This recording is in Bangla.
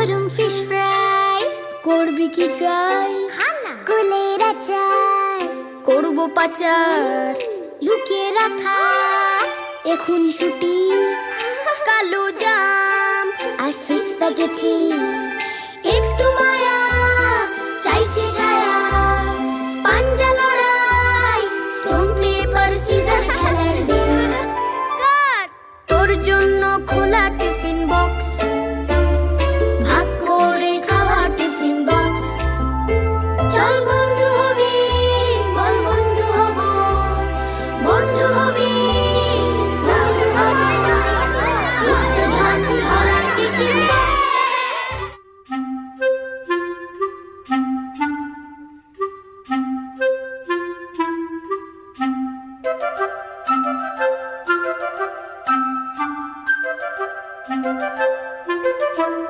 গরম ফিশ ফ্রাই করবি কি ট্রাই? কুলের আচার করবো পাচার, লুকিয়ে রাখা এখন শুটিং, কালো জাম আর সুইট স্প্যাগেটি।